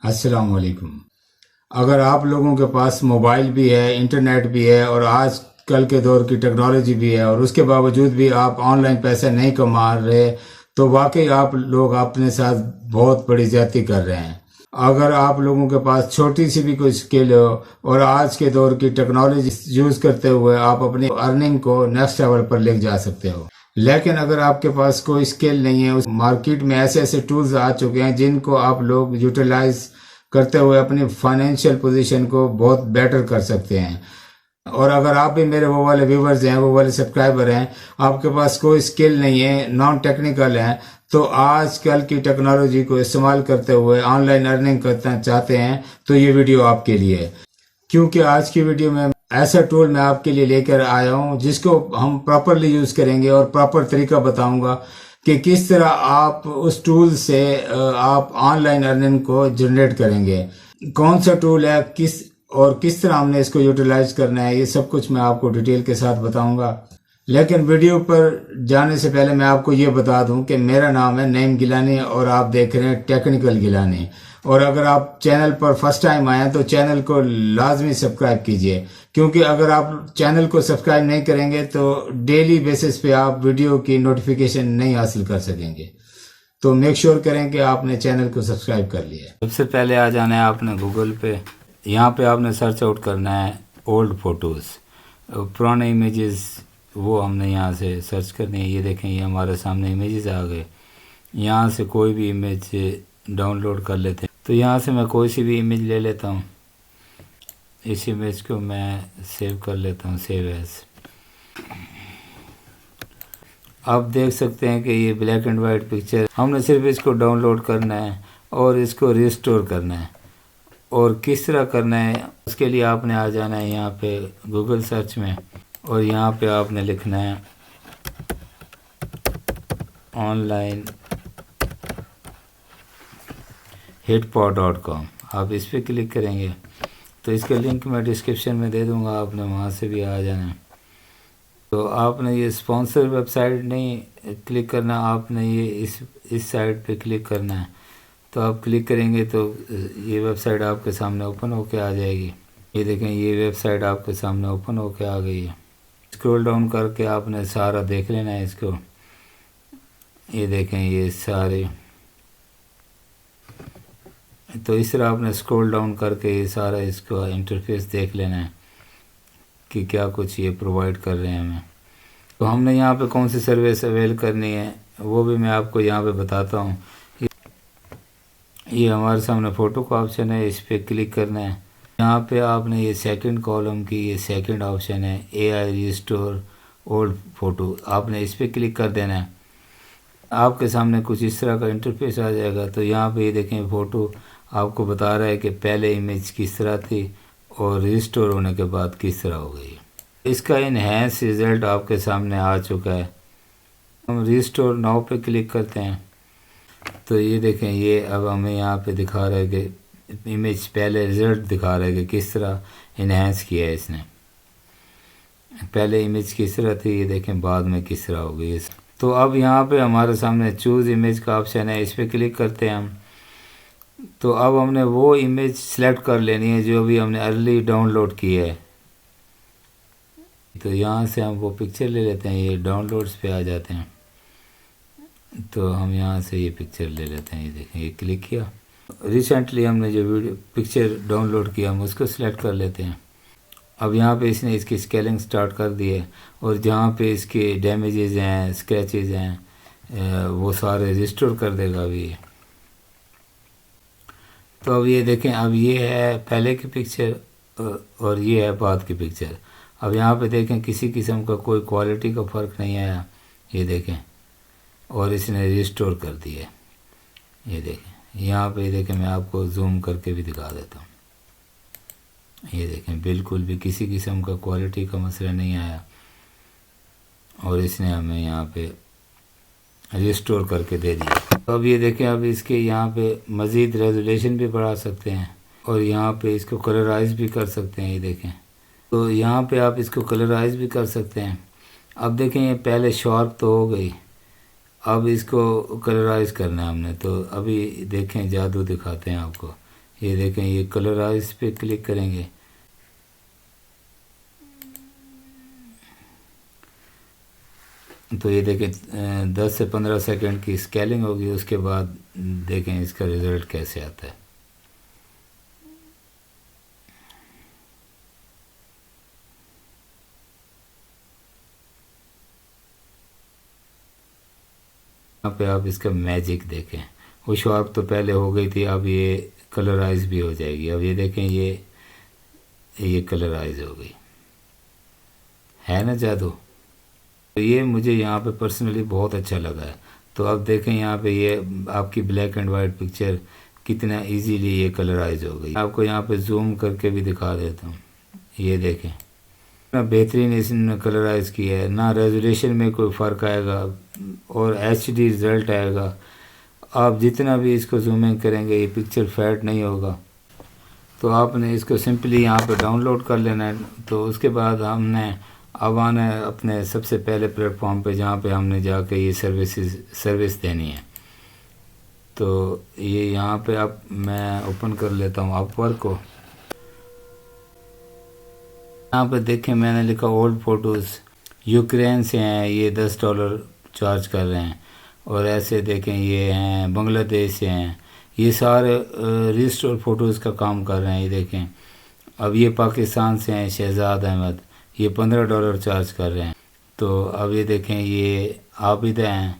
अस्सलाम वालेकुम। अगर आप लोगों के पास मोबाइल भी है, इंटरनेट भी है और आज कल के दौर की टेक्नोलॉजी भी है और उसके बावजूद भी आप ऑनलाइन पैसे नहीं कमा रहे, तो वाकई आप लोग अपने साथ बहुत बड़ी ज्यादती कर रहे हैं। अगर आप लोगों के पास छोटी सी भी कोई स्किल हो और आज के दौर की टेक्नोलॉजी यूज करते हुए आप अपनी अर्निंग को नेक्स्ट लेवल पर ले जा सकते हो। लेकिन अगर आपके पास कोई स्किल नहीं है, उस मार्केट में ऐसे ऐसे टूल्स आ चुके हैं जिनको आप लोग यूटिलाइज करते हुए अपनी फाइनेंशियल पोजीशन को बहुत बेटर कर सकते हैं। और अगर आप भी मेरे वो वाले व्यूवर्स हैं, वो वाले सब्सक्राइबर हैं, आपके पास कोई स्किल नहीं है, नॉन टेक्निकल है, तो आज कल की टेक्नोलॉजी को इस्तेमाल करते हुए ऑनलाइन अर्निंग करना चाहते हैं तो ये वीडियो आपके लिए है। क्योंकि आज की वीडियो में ऐसा टूल मैं आपके लिए लेकर आया हूँ जिसको हम प्रॉपरली यूज करेंगे और प्रॉपर तरीका बताऊंगा कि किस तरह आप उस टूल से आप ऑनलाइन अर्निंग को जनरेट करेंगे। कौन सा टूल है, किस तरह हमने इसको यूटिलाइज करना है, ये सब कुछ मैं आपको डिटेल के साथ बताऊंगा। लेकिन वीडियो पर जाने से पहले मैं आपको ये बता दूं कि मेरा नाम है नईम गिलानी और आप देख रहे हैं टेक्निकल गिलानी। और अगर आप चैनल पर फर्स्ट टाइम आए हैं तो चैनल को लाजमी सब्सक्राइब कीजिए, क्योंकि अगर आप चैनल को सब्सक्राइब नहीं करेंगे तो डेली बेसिस पे आप वीडियो की नोटिफिकेशन नहीं हासिल कर सकेंगे। तो मेक श्योर करें कि आपने चैनल को सब्सक्राइब कर लिया। सबसे पहले आ जाना है आपने गूगल पे। यहाँ पे आपने सर्च आउट करना है ओल्ड फोटोज़, पुराने इमेजेस, वो हमने यहाँ से सर्च करनी है। ये देखें, ये हमारे सामने इमेजेस आ गए। यहाँ से कोई भी इमेज डाउनलोड कर लेते हैं। तो यहाँ से मैं कोई सी भी इमेज ले लेता हूँ। इस इमेज को मैं सेव कर लेता हूँ, सेव एज। आप देख सकते हैं कि ये ब्लैक एंड वाइट पिक्चर। हमने सिर्फ इसको डाउनलोड करना है और इसको रिस्टोर करना है। और किस तरह करना है, उसके लिए आपने आ जाना है यहाँ पे गूगल सर्च में और यहाँ पे आपने लिखना है ऑनलाइन hitpod.com। आप इस पर क्लिक करेंगे तो इसका लिंक मैं डिस्क्रिप्शन में दे दूँगा, आपने वहाँ से भी आ जाना है। तो आपने ये स्पॉन्सर वेबसाइट नहीं क्लिक करना, आपने ये इस साइट पे क्लिक करना है। तो आप क्लिक करेंगे तो ये वेबसाइट आपके सामने ओपन होके आ जाएगी। ये देखें, ये वेबसाइट आपके सामने ओपन होके आ गई है। स्क्रॉल डाउन करके आपने सारा देख लेना है इसको। ये देखें, ये सारे, तो इस तरह आपने स्क्रॉल डाउन करके ये सारा इसको इंटरफेस देख लेना है कि क्या कुछ ये प्रोवाइड कर रहे हैं हमें। तो हमने यहाँ पे कौन सी सर्विस अवेल करनी है वो भी मैं आपको यहाँ पे बताता हूँ। ये हमारे सामने फ़ोटो का ऑप्शन है, इस पर क्लिक करना है। यहाँ पे आपने ये सेकंड कॉलम की ये सेकंड ऑप्शन है AI रिस्टोर ओल्ड फ़ोटो, आपने इस पर क्लिक कर देना है। आपके सामने कुछ इस तरह का इंटरफेस आ जाएगा। तो यहाँ पे ये देखें, फ़ोटो आपको बता रहा है कि पहले इमेज किस तरह थी और रिस्टोर होने के बाद किस तरह हो गई। इसका इनहैंस रिज़ल्ट आपके सामने आ चुका है। हम रिस्टोर नाउ पे क्लिक करते हैं तो ये देखें, ये अब हमें यहाँ पे दिखा रहा है कि इमेज पहले रिज़ल्ट दिखा रहा है कि किस तरह इनहैंस किया है इसने। पहले इमेज किस तरह थी, ये देखें बाद में किस तरह हो गई। तो अब यहाँ पे हमारे सामने चूज़ इमेज का ऑप्शन है, इस पर क्लिक करते हैं हम। तो अब हमने वो इमेज सेलेक्ट कर लेनी है जो अभी हमने अर्ली डाउनलोड की है। तो यहाँ से हम वो पिक्चर ले लेते हैं, ये डाउनलोड्स पे आ जाते हैं। तो हम यहाँ से ये पिक्चर ले लेते हैं। ये देखें, ये क्लिक किया, रिसेंटली हमने जो वीडियो पिक्चर डाउनलोड किया हम उसको सिलेक्ट कर लेते हैं। अब यहाँ पे इसने इसकी स्केलिंग स्टार्ट कर दी है और जहाँ पे इसके डैमेजेस हैं, स्क्रैचेस हैं, वो सारे रिस्टोर कर देगा अभी। तो अब ये देखें, अब ये है पहले की पिक्चर और ये है बाद की पिक्चर। अब यहाँ पे देखें, किसी किस्म का कोई क्वालिटी का फ़र्क नहीं आया, ये देखें, और इसने रिस्टोर कर दिया। ये देखें, यहाँ पे देखें, मैं आपको जूम करके भी दिखा देता हूँ। ये देखें, बिल्कुल भी किसी किस्म का क्वालिटी का मसला नहीं आया और इसने हमें यहाँ पे रिस्टोर करके दे दिया। तो अब ये देखें, अब इसके यहाँ पे मज़ीद रेजोल्यूशन भी बढ़ा सकते हैं और यहाँ पे इसको कलराइज भी कर सकते हैं। ये देखें, तो यहाँ पे आप इसको कलराइज भी कर सकते हैं। अब देखें, ये पहले शार्प तो हो गई, अब इसको कलराइज करना है हमने। तो अभी देखें, जादू दिखाते हैं आपको। یہ دیکھیں یہ کلرائز پہ کلک کریں گے تو یہ دیکھیں 10 سے 15 سیکنڈ کی اسکیلنگ ہوگی، اس کے بعد دیکھیں اس کا رزلٹ کیسے آتا ہے۔ یہاں پہ آپ اس کا میجک دیکھیں، وہ شارپ تو پہلے ہو گئی تھی، اب یہ کلرائز بھی ہو جائے گی۔ اب یہ دیکھیں یہ کلرائز ہو گئی، ہے نا جادو؟ تو یہ مجھے یہاں پہ پرسنلی بہت اچھا لگا ہے۔ تو اب دیکھیں یہاں پہ یہ آپ کی بلیک اینڈ وائٹ پکچر کتنا ایزیلی یہ کلرائز ہو گئی۔ آپ کو یہاں پہ زوم کر کے بھی دکھا دیتا ہوں، یہ دیکھیں اتنا بہترین اس نے کلرائز کیا ہے، نہ ریزولیشن میں کوئی فرق آئے گا اور ایچ ڈی رزلٹ آئے گا۔ آپ جتنا بھی اس کو زومنگ کریں گے یہ پکچر فیڈ نہیں ہوگا۔ تو آپ نے اس کو سمپلی یہاں پہ ڈاؤن لوڈ کر لینا ہے۔ تو اس کے بعد ہم نے اب آنا ہے اپنے سب سے پہلے پلیٹ فارم پہ جہاں پہ ہم نے جا کے یہ سروس دینی ہے۔ تو یہ یہاں پہ اب میں اوپن کر لیتا ہوں اپ ورک کو۔ یہاں پہ دیکھیں میں نے لکھا اولڈ فوٹوز، یوکرین سے ہیں، یہ $10 چارج کر رہے ہیں، اور ایسے دیکھیں یہ ہیں بنگلہ دیش سے ہیں، یہ سارے ریسٹور فوٹوز کا کام کر رہے ہیں۔ یہ دیکھیں اب یہ پاکستان سے ہیں شہزاد احمد، یہ $15 چارج کر رہے ہیں۔ تو اب یہ دیکھیں یہ عابدہ ہیں،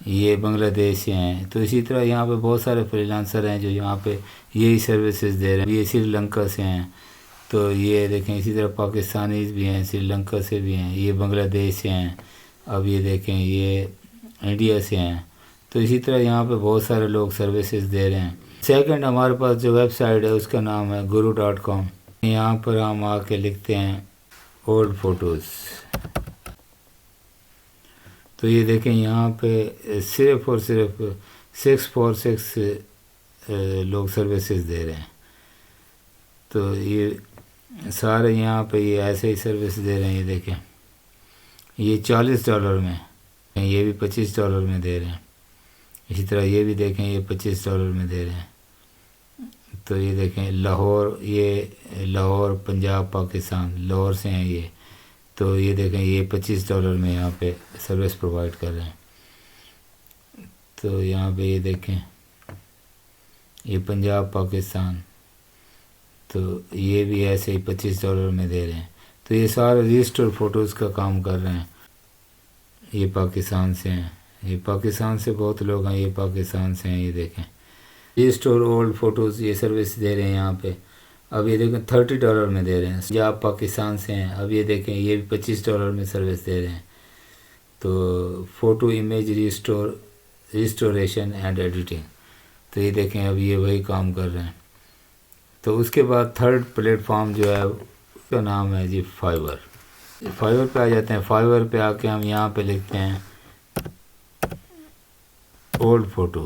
یہ بنگلہ دیش سے ہیں۔ تو اسی طرح یہاں پہ بہت سارے فری لانسر ہیں جو یہاں پہ یہی سروسز دے رہے ہیں۔ یہ سری لنکا سے ہیں، تو یہ دیکھیں اسی طرح پاکستانیز بھی ہیں، سری لنکا سے بھی ہیں، یہ بنگلہ دیش سے ہیں۔ اب یہ دیکھیں یہ انڈیا سے ہیں۔ تو اسی طرح یہاں پہ بہت سارے لوگ سروسز دے رہے ہیں۔ سیکنڈ ہمارے پاس جو ویب سائٹ ہے اس کا نام ہے guru.com۔ یہاں پر ہم آ کے لکھتے ہیں اولڈ فوٹوز، تو یہ دیکھیں یہاں پہ صرف اور صرف 646 لوگ سروسز دے رہے ہیں۔ تو یہ سارے یہاں پہ یہ ایسے ہی سروس دے رہے ہیں۔ یہ دیکھیں یہ $40 میں، یہ بھی $25 میں دے رہے ہیں۔ اسی طرح یہ بھی دیکھیں یہ $25 میں دے رہے ہیں۔ تو یہ دیکھیں لاہور، یہ لاہور پنجاب پاکستان، لاہور سے ہیں یہ۔ تو یہ دیکھیں یہ $25 میں یہاں پہ سروس پرووائڈ کر رہے ہیں۔ تو یہاں پہ یہ دیکھیں یہ پنجاب پاکستان، تو یہ بھی ایسے ہی $25 میں دے رہے ہیں۔ تو یہ سارے ریسٹور فوٹوز کا کام کر رہے ہیں۔ یہ پاکستان سے ہیں، یہ پاکستان سے بہت لوگ ہیں، یہ پاکستان سے ہیں۔ یہ دیکھیں ریسٹور اولڈ فوٹوز یہ سروس دے رہے ہیں یہاں پہ۔ اب یہ دیکھیں $30 میں دے رہے ہیں، پنجاب پاکستان سے ہیں۔ اب یہ دیکھیں یہ بھی $25 میں سروس دے رہے ہیں۔ تو photo image restoration and editing, تو یہ دیکھیں اب یہ وہی کام کر رہے ہیں۔ تو اس کے بعد تھرڈ پلیٹ فارم جو ہے اس کا نام ہے جی فائور۔ فائور پہ آ جاتے ہیں۔ فائور پہ آ کے ہم یہاں پہ لکھتے ہیں اولڈ فوٹو۔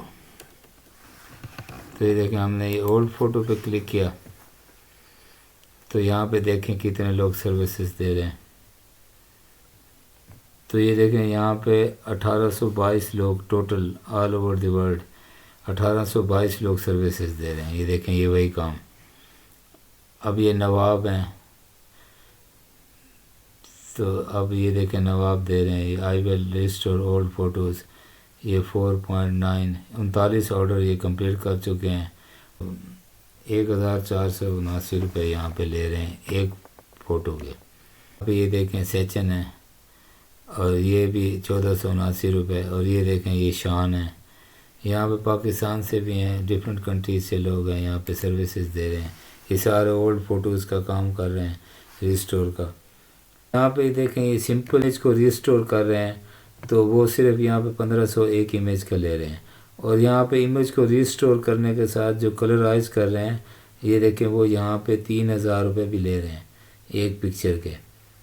تو یہ دیکھیں ہم نے یہ اولڈ فوٹو پہ کلک کیا، تو یہاں پہ دیکھیں کتنے لوگ سروسز دے رہے ہیں۔ تو یہ دیکھیں یہاں پہ 1822 لوگ total all over the world 1822 لوگ سروسز دے رہے ہیں۔ یہ دیکھیں یہ وہی کام۔ اب یہ نواب ہیں، تو اب یہ دیکھیں نواب دے رہے ہیں آئی ول ریسٹور اولڈ فوٹوز۔ یہ 4.9 39 آرڈر یہ کمپلیٹ کر چکے ہیں۔ $1479 یہاں پہ لے رہے ہیں ایک فوٹو کے۔ اب یہ دیکھیں سیچن ہے، اور یہ بھی $1479، اور یہ دیکھیں یہ شان ہے۔ یہاں پہ پاکستان سے بھی ہیں، ڈفرینٹ کنٹریز سے لوگ ہیں یہاں پہ سروسز دے رہے ہیں۔ یہ سارے اولڈ فوٹوز کا کام کر رہے ہیں ریسٹور کا۔ یہاں پہ دیکھیں یہ سمپل امیج کو ریسٹور کر رہے ہیں، تو وہ صرف یہاں پہ 1501 امیج کا لے رہے ہیں۔ اور یہاں پہ امیج کو ریسٹور کرنے کے ساتھ جو کلرائز کر رہے ہیں، یہ دیکھیں وہ یہاں پہ $3000 بھی لے رہے ہیں ایک پکچر کے۔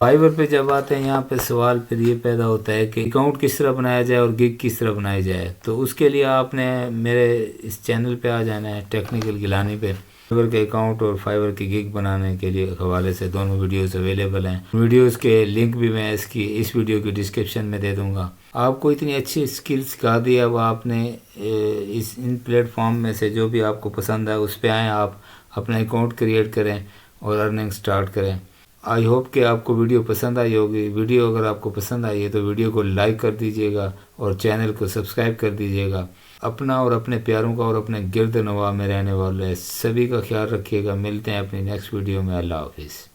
فائور پہ جب آتے ہیں یہاں پہ سوال پھر یہ پیدا ہوتا ہے کہ اکاؤنٹ کس طرح بنایا جائے اور گگ کس طرح بنائی جائے۔ تو اس کے لیے آپ نے میرے اس چینل پہ آ جانا ہے ٹیکنیکل گیلانی پہ۔ فائور کے اکاؤنٹ اور فائور کی گگ بنانے کے لیے حوالے سے دونوں ویڈیوز اویلیبل ہیں۔ ویڈیوز کے لنک بھی میں اس ویڈیو کی ڈسکرپشن میں دے دوں گا۔ آپ کو اتنی اچھی اسکل سکھا دی، اب آپ نے ان پلیٹ فارم میں سے جو بھی آپ کو پسند ہے اس پہ آئیں آپ اپنا اکاؤنٹ کریٹ کریں اور ارننگ سٹارٹ کریں۔ آئی ہوپ کہ آپ کو ویڈیو پسند آئی ہوگی۔ ویڈیو اگر آپ کو پسند آئی ہے تو ویڈیو کو لائک کر دیجیے گا اور چینل کو سبسکرائب کر دیجیے گا۔ اپنا اور اپنے پیاروں کا اور اپنے گرد نواح میں رہنے والے سبھی کا خیال رکھیے گا۔ ملتے ہیں اپنی نیکسٹ ویڈیو میں۔ اللہ حافظ۔